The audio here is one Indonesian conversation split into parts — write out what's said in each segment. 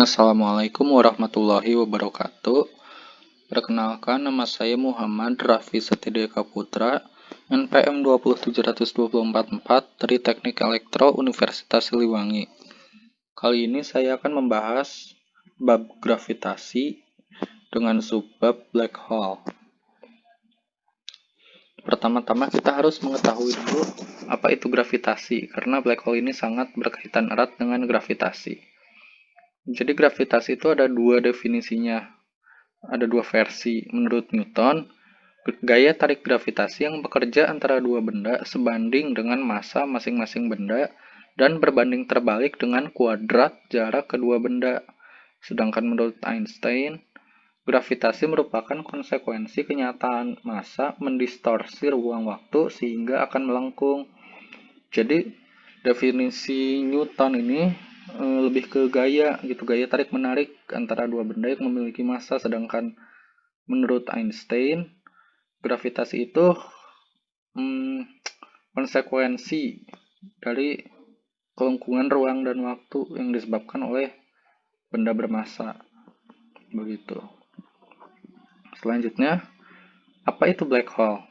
Assalamualaikum warahmatullahi wabarakatuh. Perkenalkan, nama saya Muhammad Raffi Setideka Putra, NPM 27244 dari Teknik Elektro Universitas Siliwangi. Kali ini saya akan membahas bab gravitasi dengan subbab black hole. Pertama-tama kita harus mengetahui dulu apa itu gravitasi, karena black hole ini sangat berkaitan erat dengan gravitasi. Jadi gravitasi itu ada dua definisinya, ada dua versi. Menurut Newton, gaya tarik gravitasi yang bekerja antara dua benda sebanding dengan massa masing-masing benda dan berbanding terbalik dengan kuadrat jarak kedua benda. Sedangkan menurut Einstein, gravitasi merupakan konsekuensi kenyataan massa mendistorsi ruang waktu sehingga akan melengkung. Jadi definisi Newton ini lebih ke gaya tarik menarik antara dua benda yang memiliki massa, sedangkan menurut Einstein gravitasi itu konsekuensi dari kelengkungan ruang dan waktu yang disebabkan oleh benda bermassa. Begitu. Selanjutnya, apa itu black hole?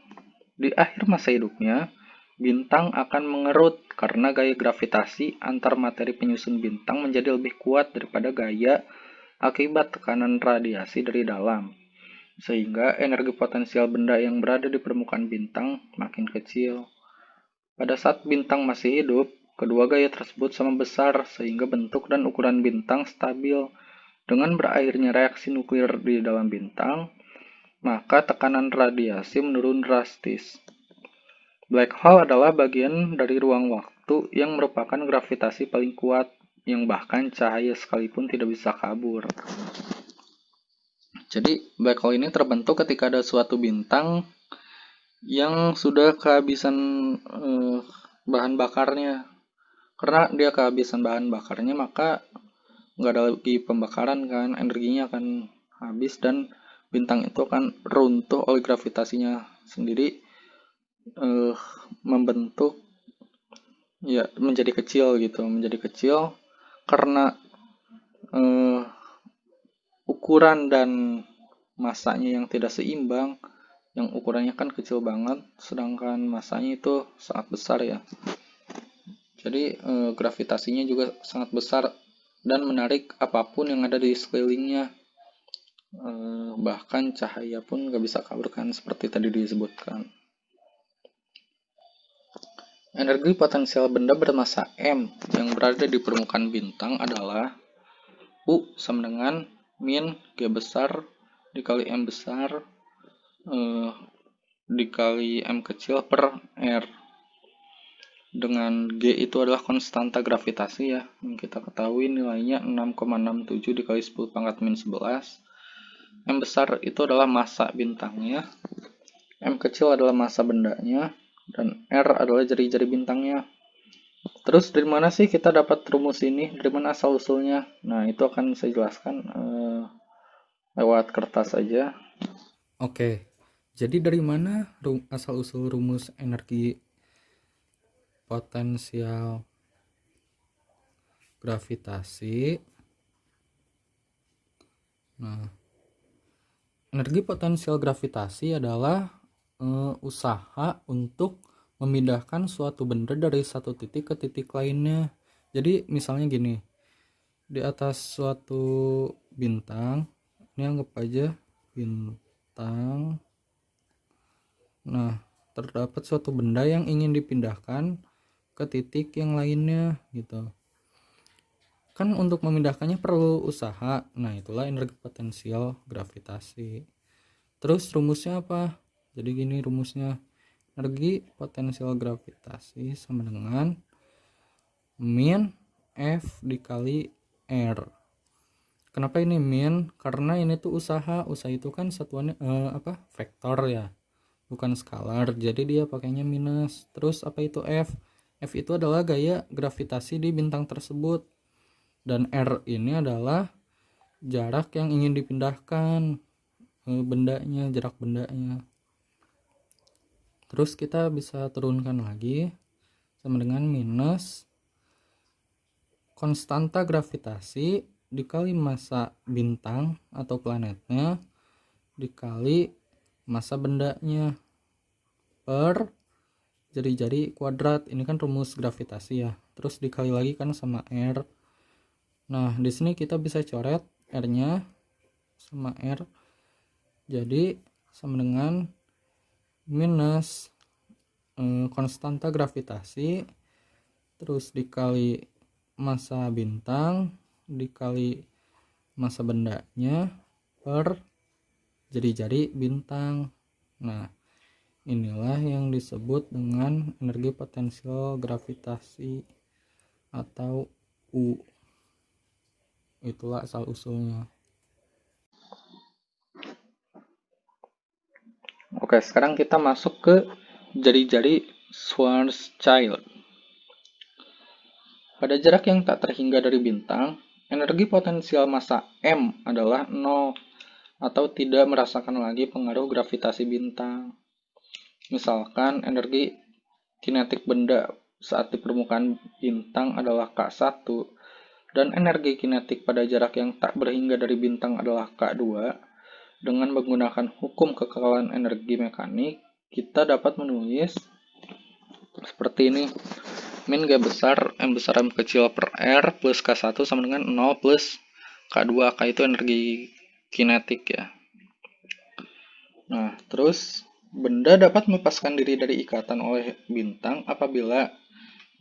Di akhir masa hidupnya, bintang akan mengerut karena gaya gravitasi antar materi penyusun bintang menjadi lebih kuat daripada gaya akibat tekanan radiasi dari dalam, sehingga energi potensial benda yang berada di permukaan bintang makin kecil. Pada saat bintang masih hidup, kedua gaya tersebut sama besar sehingga bentuk dan ukuran bintang stabil. Dengan berakhirnya reaksi nuklir di dalam bintang, maka tekanan radiasi menurun drastis. Black hole adalah bagian dari ruang waktu yang merupakan gravitasi paling kuat, yang bahkan cahaya sekalipun tidak bisa kabur. Jadi, black hole ini terbentuk ketika ada suatu bintang yang sudah kehabisan bahan bakarnya. Karena dia kehabisan bahan bakarnya, maka nggak ada lagi pembakaran kan, energinya akan habis dan bintang itu akan runtuh oleh gravitasinya sendiri, membentuk menjadi kecil karena ukuran dan massanya yang tidak seimbang. Yang ukurannya kan kecil banget, sedangkan massanya itu sangat besar ya. Jadi gravitasinya juga sangat besar dan menarik apapun yang ada di sekelilingnya. Bahkan cahaya pun gak bisa kabur kan, seperti tadi disebutkan. Energi potensial benda bermassa M yang berada di permukaan bintang adalah U sama dengan min G besar dikali M besar dikali M kecil per R. Dengan G itu adalah konstanta gravitasi ya, yang kita ketahui nilainya 6,67 dikali 10 pangkat min 11. M besar itu adalah massa bintangnya, M kecil adalah massa bendanya, dan R adalah jari-jari bintangnya. Terus dari mana sih kita dapat rumus ini? Dari mana asal-usulnya? Nah, itu akan saya jelaskan lewat kertas saja. Oke, jadi dari mana asal-usul rumus energi potensial gravitasi? Nah, energi potensial gravitasi adalah usaha untuk memindahkan suatu benda dari satu titik ke titik lainnya. Jadi misalnya gini, di atas suatu bintang, ini anggap aja bintang. Nah, terdapat suatu benda yang ingin dipindahkan ke titik yang lainnya gitu. Kan untuk memindahkannya perlu usaha. Nah, itulah energi potensial gravitasi. Terus rumusnya apa? Jadi gini rumusnya. Energi potensial gravitasi sama dengan min F dikali R. Kenapa ini min? Karena ini tuh usaha. Usaha itu kan satuannya vektor ya, bukan skalar. Jadi dia pakainya minus. Terus apa itu F? F itu adalah gaya gravitasi di bintang tersebut. Dan R ini adalah jarak yang ingin dipindahkan bendanya, jarak bendanya. Terus kita bisa turunkan lagi sama dengan minus konstanta gravitasi dikali massa bintang atau planetnya dikali massa bendanya per jari-jari kuadrat. Ini kan rumus gravitasi ya. Terus dikali lagi kan sama R. Nah, di sini kita bisa coret R-nya sama R. Jadi sama dengan minus konstanta gravitasi terus dikali massa bintang dikali massa bendanya per jari-jari bintang. Nah, inilah yang disebut dengan energi potensial gravitasi atau U. Itulah asal usulnya. Oke, sekarang kita masuk ke jari-jari Schwarzschild. Pada jarak yang tak terhingga dari bintang, energi potensial massa M adalah 0 atau tidak merasakan lagi pengaruh gravitasi bintang. Misalkan energi kinetik benda saat di permukaan bintang adalah K1 dan energi kinetik pada jarak yang tak berhingga dari bintang adalah K2. Dengan menggunakan hukum kekekalan energi mekanik, kita dapat menulis seperti ini. Min G besar, M besar M kecil per R plus K1 sama dengan 0 plus K2. K itu energi kinetik ya. Nah, terus benda dapat melepaskan diri dari ikatan oleh bintang apabila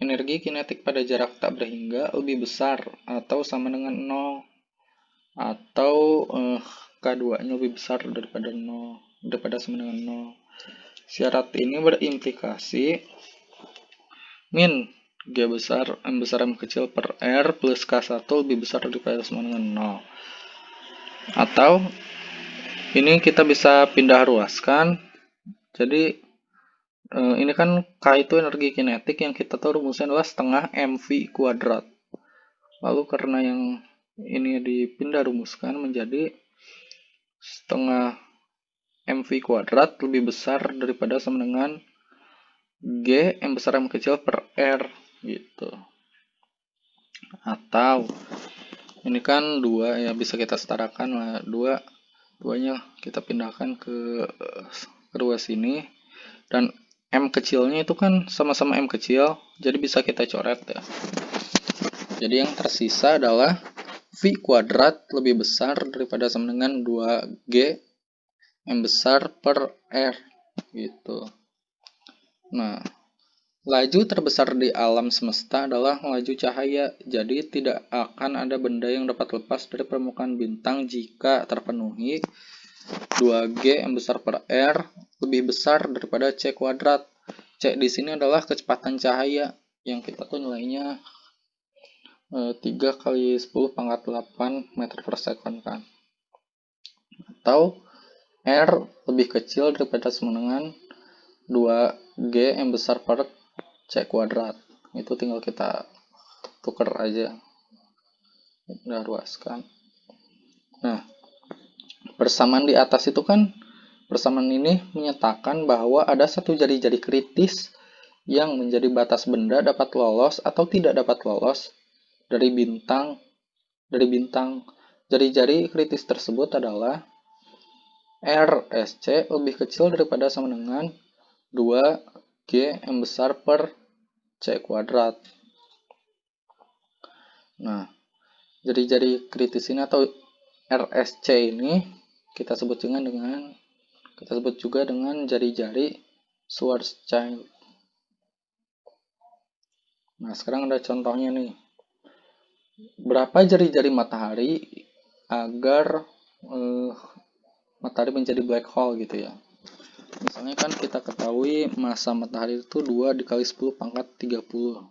energi kinetik pada jarak tak berhingga lebih besar atau sama dengan 0 atau K2-nya lebih besar daripada 0, daripada sama dengan 0. Syarat ini berimplikasi min G besar, M besar, M kecil per R plus K1 lebih besar daripada sama dengan 0. Atau ini kita bisa pindah ruaskan. Jadi ini kan K itu energi kinetik, yang kita tahu rumusnya adalah setengah mv kuadrat. Lalu karena yang ini dipindah rumuskan menjadi setengah mv kuadrat lebih besar daripada sama dengan G M besar M kecil per R gitu. Atau ini kan 2 ya, bisa kita setarakan lah, 2-nya kita pindahkan ke ruas ini, dan M kecilnya itu kan sama-sama M kecil, jadi bisa kita coret ya. Jadi yang tersisa adalah V kuadrat lebih besar daripada sama dengan 2G M besar per R gitu. Nah, laju terbesar di alam semesta adalah laju cahaya, jadi tidak akan ada benda yang dapat lepas dari permukaan bintang jika terpenuhi 2G M besar per R lebih besar daripada C kuadrat. C di sini adalah kecepatan cahaya yang kita tuh nilainya 3 kali 10 pangkat 8 meter per second kan. Atau R lebih kecil daripada sama dengan 2G M besar per C kuadrat. Itu tinggal kita tuker aja, kita ruaskan. Nah, persamaan di atas itu kan, persamaan ini menyatakan bahwa ada satu jari-jari kritis yang menjadi batas benda dapat lolos atau tidak dapat lolos dari bintang. Jari-jari kritis tersebut adalah RSC lebih kecil daripada sama dengan 2G M besar per C kuadrat. Nah, jari-jari kritis ini atau RSC ini kita sebut juga dengan jari-jari Schwarzschild. Nah, sekarang ada contohnya nih. Berapa jari-jari matahari agar matahari menjadi black hole gitu ya. Misalnya kan kita ketahui massa matahari itu 2 dikali 10 pangkat 30.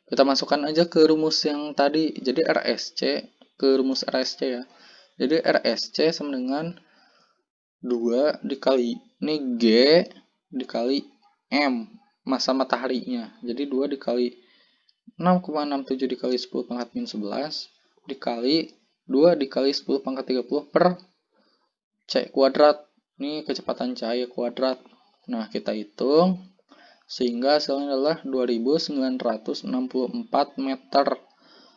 Kita masukkan aja ke rumus yang tadi. Jadi ke rumus RSC ya. Jadi RSC sama dengan 2 dikali ini G dikali M massa mataharinya. Jadi 2 dikali 6,67 dikali 10 pangkat min 11 dikali 2 dikali 10 pangkat 30 per C kuadrat. Ini kecepatan cahaya kuadrat. Nah, kita hitung sehingga hasilnya adalah 2964 meter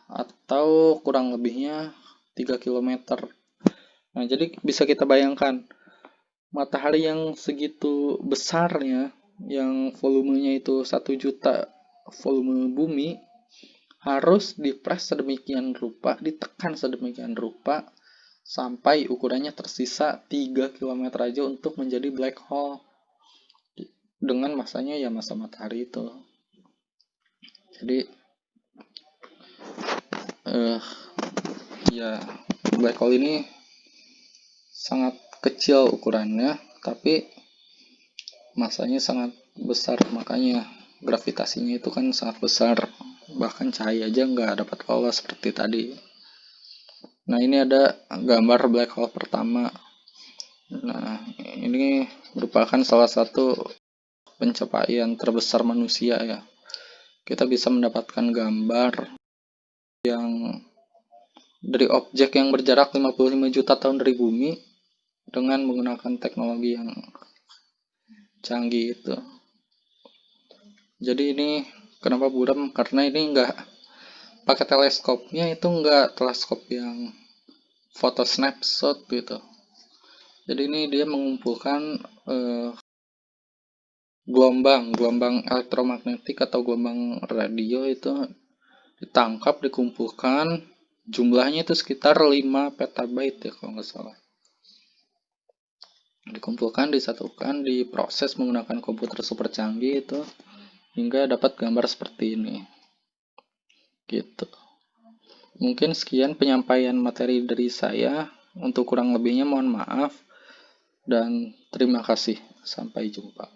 atau kurang lebihnya 3 km. Nah, jadi bisa kita bayangkan matahari yang segitu besarnya, yang volumenya itu 1 juta volume bumi, harus dipres sedemikian rupa, ditekan sedemikian rupa, sampai ukurannya tersisa 3 km aja untuk menjadi black hole. Dengan masanya ya masa matahari itu. Jadi, ya black hole ini sangat kecil ukurannya, tapi masanya sangat besar, makanya gravitasinya itu kan sangat besar, bahkan cahaya aja nggak dapat lolos seperti tadi. Nah, ini ada gambar black hole pertama. Nah, ini merupakan salah satu pencapaian terbesar manusia ya. Kita bisa mendapatkan gambar yang dari objek yang berjarak 55 juta tahun dari bumi dengan menggunakan teknologi yang canggih itu. Jadi ini kenapa buram? Karena ini nggak pakai teleskopnya, itu nggak teleskop yang foto snapshot gitu. Jadi ini dia mengumpulkan gelombang elektromagnetik atau gelombang radio itu ditangkap, dikumpulkan, jumlahnya itu sekitar 5 petabyte ya kalau nggak salah. Dikumpulkan, disatukan, diproses menggunakan komputer super canggih itu hingga dapat gambar seperti ini. Gitu. Mungkin sekian penyampaian materi dari saya. Untuk kurang lebihnya mohon maaf dan terima kasih. Sampai jumpa.